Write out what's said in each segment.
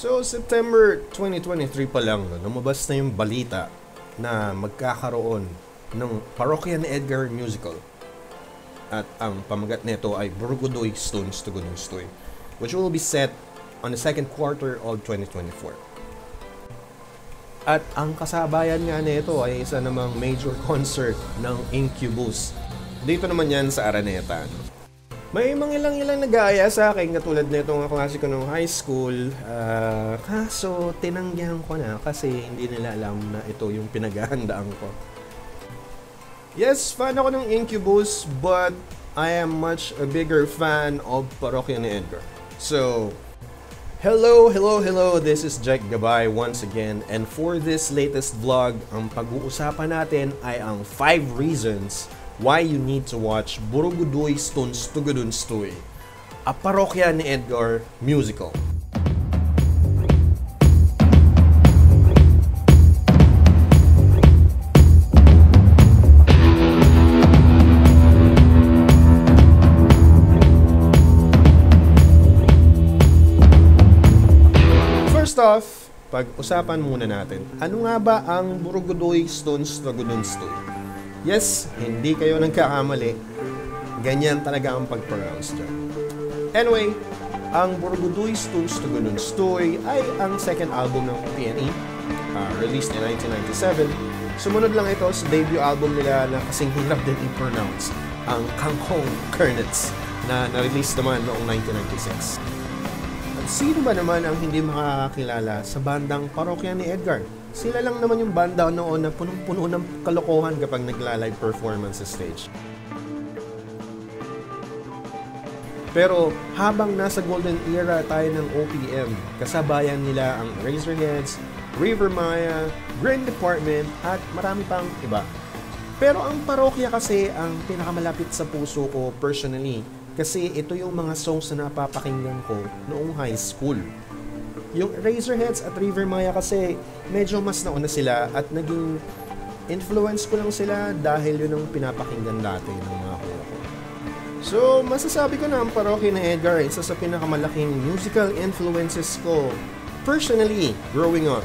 So, September 2023 pa lang, lumabas na yung balita na magkakaroon ng Parokya ni Edgar musical. At ang pamagat nito ay Borogodoy Stones Tugodon Stoy, which will be set on the second quarter of 2024. At ang kasabayan nga nito ay isa namang major concert ng Incubus. Dito naman yan sa Araneta. May mga ilang nag-aaya sa akin katulad nitong klase ko nung high school. Kaso tinanggihan ko na kasi hindi nila alam na ito yung pinaghahandaan ko. Yes, fan ako ng Incubus, but I am much a bigger fan of Parokya ni Edgar. So, hello, this is Jack Gabay once again, and for this latest vlog, ang pag-uusapan natin ay ang 5 reasons why you need to watch Borogodoy Stones Tugodon Stoy, a Parokya ni Edgar musical. First off, pag-usapan muna natin, ano nga ba ang Borogodoy Stones Tugodon Stoy? Yes, hindi kayo nagkakamali. Ganyan talaga ang pag-pronounce dyan. Anyway, ang Borogodoy Stones Tugodon Stoy ay ang second album ng PNE, released in 1997. Sumunod lang ito sa debut album nila na kasing hirap din i-pronounce, ang Kangkong Kernets, na na-release naman noong 1996. At sino ba naman ang hindi makakakilala sa bandang Parokya ni Edgar? Sila lang naman yung banda noon na punong-puno ng kalokohan kapag nagla-live performance sa stage. Pero habang nasa golden era tayo ng OPM, kasabayan nila ang Eraserheads, River Maya, Grand Department, at marami pang iba. Pero ang Parokya kasi ang pinakamalapit sa puso ko personally, kasi ito yung mga songs na napapakinggan ko noong high school. Yung Eraserheads at River Maya kasi medyo mas nauna sila at naging influence ko lang sila dahil yun ang pinapakinggan dati ng mga kuya ko. So, masasabi ko na ang Parokya ni Edgar ay isa sa pinakamalaking musical influences ko personally growing up.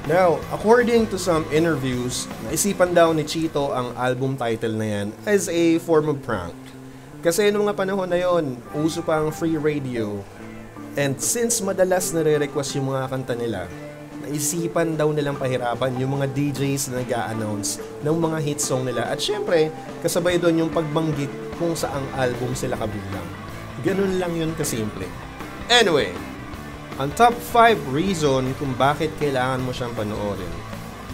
Now, according to some interviews, naisipan daw ni Chito ang album title na yan as a form of prank. Kasi noong mga panahon na yon, uso pa ang free radio. And since madalas nare-request yung mga kanta nila, naisipan daw nilang pahirapan yung mga DJs na nag-a-announce ng mga hit song nila. At syempre, kasabay doon yung pagbanggit kung saang album sila kabilang. Ganun lang yun kasimple. Anyway, ang top 5 reason kung bakit kailangan mo siyang panoorin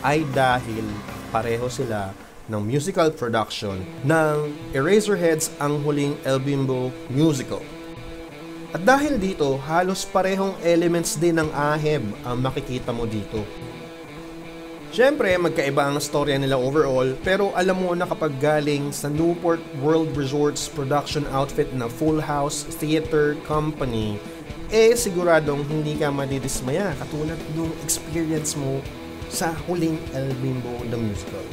ay dahil pareho sila ng musical production ng Eraserheads ang huling El Bimbo musical. At dahil dito, halos parehong elements din ng AHEB ang makikita mo dito. Siyempre, magkaiba ang storya nila overall, pero alam mo na kapag galing sa Newport World Resorts production outfit na Full House Theater Company, siguradong hindi ka madidismaya katulad ng experience mo sa huling El Bimbo the Musical.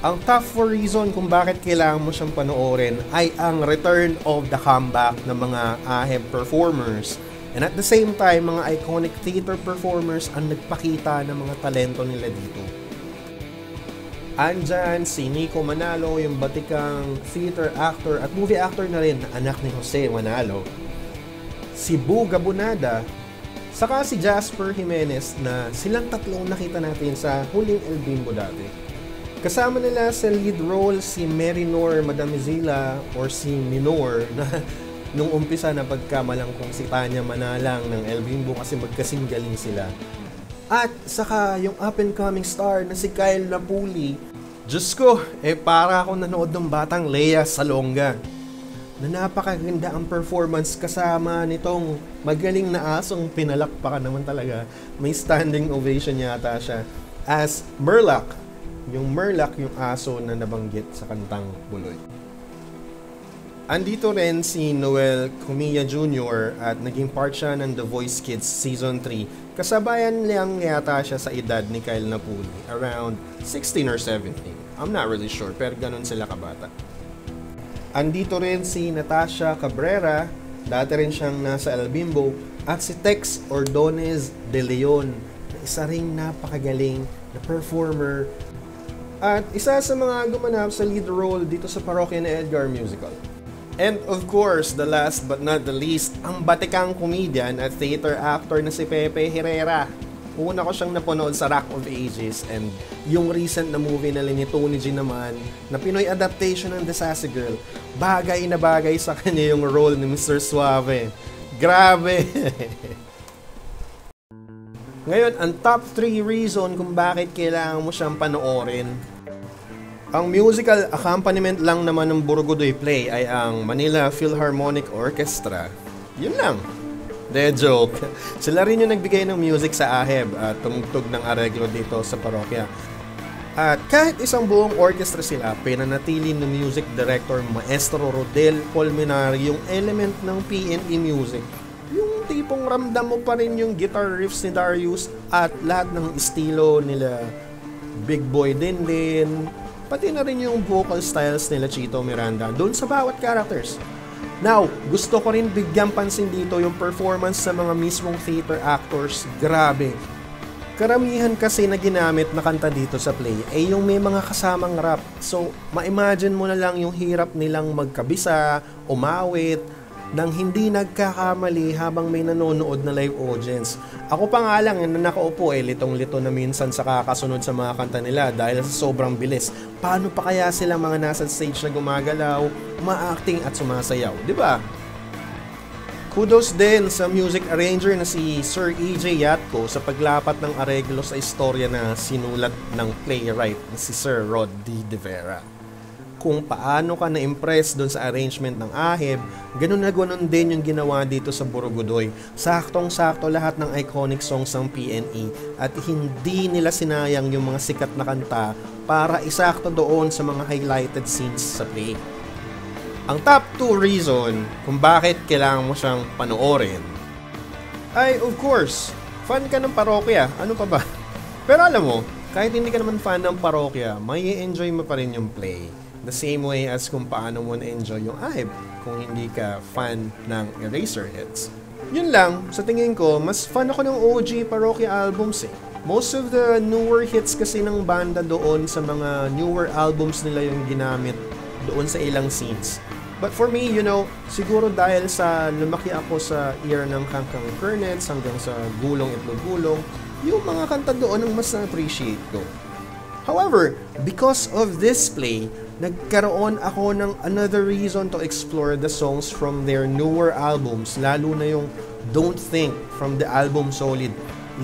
Ang top 4 reason kung bakit kailangan mo siyang panoorin ay ang return of the comeback ng mga AHEB performers, and at the same time, mga iconic theater performers ang nagpakita ng mga talento nila dito. Andyan si Nico Manalo, yung batikang theater actor at movie actor na rin, anak ni Jose Manalo. Si Bu Gabonada, saka si Jasper Jimenez na silang tatlong nakita natin sa huling El Bimbo dati. Kasama nila sa lead role si Marinor Madamizila or si Minor na nung umpisa na pagkamalang kung si Tanya Manalang ng El Bimbo kasi magkasing galing sila. At saka yung up-and-coming star na si Kyle Napuli. Diyos ko, para ako nanood ng batang Lea Salonga. Na napakaganda ang performance kasama nitong magaling na asong pinalakpakan naman talaga. May standing ovation yata siya as Murloc. Yung Murloc, yung aso na nabanggit sa kantang Buloy. Andito rin si Noel Comilla Jr. at naging part siya ng The Voice Kids Season 3. Kasabayan lang yata siya sa edad ni Kyle Napuli, around 16 or 17. I'm not really sure, pero ganun sila kabata. Andito rin si Natasha Cabrera Dati rin siyang nasa El Bimbo. At si Tex Ordonez de Leon, na isa ring napakagaling na performer at isa sa mga gumanap sa lead role dito sa Parokya ni Edgar musical. And of course, the last but not the least, ang batikang comedian at theater actor na si Pepe Herrera. Una ko siyang napanood sa Rock of Ages, and yung recent na movie na ni Tony G naman, na Pinoy adaptation ng The Sassy Girl, bagay na bagay sa kanya yung role ni Mr. Suave. Grabe! Ngayon, ang top 3 reason kung bakit kailangan mo siyang panoorin. Ang musical accompaniment lang naman ng Borogodoy play ay ang Manila Philharmonic Orchestra. Yun lang. De joke. Sila rin yung nagbigay ng music sa AHEB at tumugtog ng areglo dito sa parokya. At kahit isang buong orchestra sila, pinanatili ng music director Maestro Rodel Colmenares yung element ng PNE music. Yung tipong ramdam mo pa rin yung guitar riffs ni Darius at lahat ng estilo nila Big Boy din, pati na rin yung vocal styles nila Chito Miranda doon sa bawat characters. Now, gusto ko rin bigyan pansin dito yung performance sa mga mismong theater actors. Grabe. Karamihan kasi na ginamit na kanta dito sa play ay yung may mga kasamang rap. So, ma-imagine mo na lang yung hirap nilang magkabisa, umawit, nang hindi nagkakamali habang may nanonood na live audience. Ako pa nga lang na nakaupo litong-lito na minsan sa kakasunod sa mga kanta nila dahil sa sobrang bilis. Paano pa kaya sila mga nasa stage na gumagalaw, ma-acting at sumasayaw, di ba? Kudos din sa music arranger na si Sir E.J. Yatco sa paglapat ng areglo sa istorya na sinulat ng playwright na si Sir Rod D. De Vera. Kung paano ka na-impress doon sa arrangement ng AHEB, ganun na ganun din yung ginawa dito sa Borogodoy. Saktong-sakto lahat ng iconic songs ng PNE at hindi nila sinayang yung mga sikat na kanta para isakto doon sa mga highlighted scenes sa play. Ang top 2 reason kung bakit kailangan mo siyang panoorin ay of course, fan ka ng parokya. Ano pa ba? Pero alam mo, kahit hindi ka naman fan ng parokya, may enjoy mo pa rin yung play. The same way as kung paano mo na-enjoy yung AHEB kung hindi ka fan ng Eraserheads. Yun lang, sa tingin ko, mas fan ako ng OG Parokya albums eh. Most of the newer hits kasi ng banda doon sa mga newer albums nila yung ginamit doon sa ilang scenes. But for me, you know, siguro dahil sa lumaki ako sa era ng Kangkang Kernets hanggang sa Gulong Itlog Gulong, yung mga kanta doon ang mas na-appreciate ko. However, because of this play, nagkaroon ako ng another reason to explore the songs from their newer albums, lalo na yung Don't Think from the album Solid.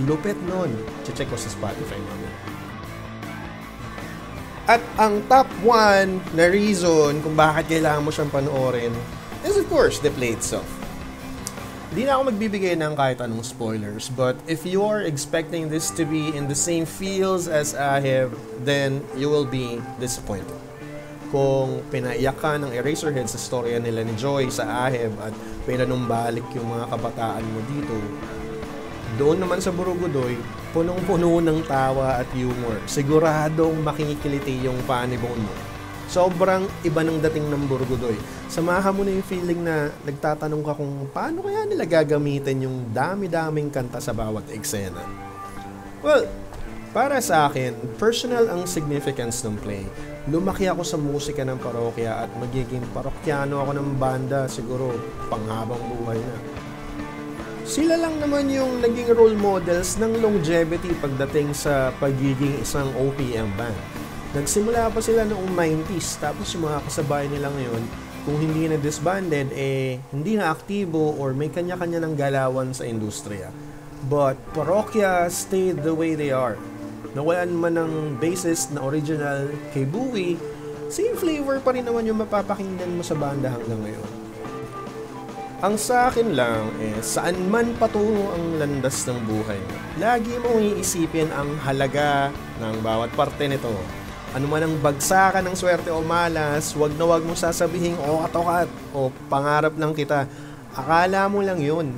Lupit nun. Check ko sa Spotify namin. At ang top 1 na reason kung bakit kailangan mo siyang panoorin is of course the play itself. Di na ako magbibigay ng kahit anong spoilers, but if you are expecting this to be in the same feels as AHEB, then you will be disappointed. Kung pinaiyak ka ng Eraserheads sa storya nila ni Joy sa AHEB at pinanumbalik yung mga kabataan mo dito, doon naman sa Borogodoy, punong-puno ng tawa at humor. Siguradong makikiliti yung funny bone mo. Sobrang iba ng dating ng Borogodoy. Samahan mo na yung feeling na nagtatanong ka kung paano kaya nila gagamitin yung dami-daming kanta sa bawat eksena. Well, para sa akin, personal ang significance ng play. Lumaki ako sa musika ng parokya at magiging parokyano ako ng banda siguro panghabang buhay na. Sila lang naman yung naging role models ng longevity pagdating sa pagiging isang OPM band. Nagsimula pa sila noong 90s, tapos yung mga kasabay nila ngayon, kung hindi na disbanded, hindi na aktibo or may kanya-kanya ng galawan sa industriya. But parokya stayed the way they are. Nawalan man ng bassist na original kay Bowie, same flavor pa rin naman yung mapapakinggan mo sa banda hanggang ngayon. Ang sa akin lang saan man patungo ang landas ng buhay mo, lagi mong iisipin ang halaga ng bawat parte nito. Ano man ang bagsakan ng swerte o malas, wag na wag mo sasabihin o katokat o pangarap lang kita. Akala mo lang yun.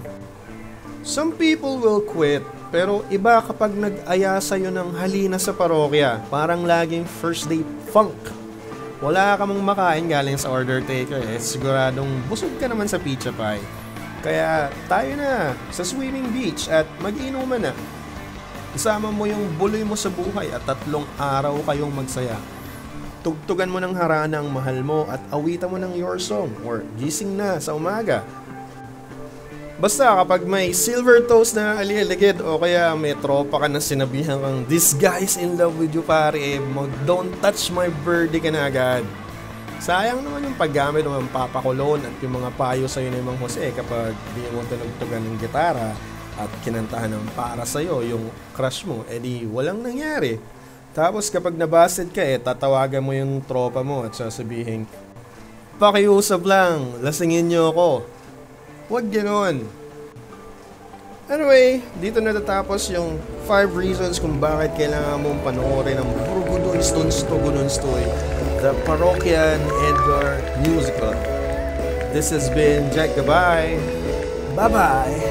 Some people will quit, pero iba kapag nag-aya sa'yo ng halina sa parokya, parang laging first day funk. Wala ka mang makain galing sa order taker siguradong busog ka naman sa pizza pie. Kaya tayo na sa swimming beach at mag-inuman na. Isama mo yung buloy mo sa buhay at 3 araw kayong magsaya. Tugtugan mo ng harana ang mahal mo at awitan mo ng your song or gising na sa umaga. Basta kapag may silver toes na aliligid o kaya may tropa ka na sinabihan kang this guy is in love with you pare, don't touch my birdie ka na agad. Sayang naman yung paggamit ng papakulon at yung mga payo sa'yo ni Mang Jose kapag di mo tinugtugan ng gitara at kinantahan ng para sa'yo yung crush mo, edi walang nangyari. Tapos kapag nabasted ka tatawagan mo yung tropa mo at sasabihin, pakiusap lang, lasingin niyo ako. Huwag ganoon. Anyway, dito natatapos yung 5 reasons kung bakit kailangan mong panoorin ang Burgudon Stones to Gununstoy, The Parokyan Edgar Musical. This has been Jack Gabay. Bye-bye!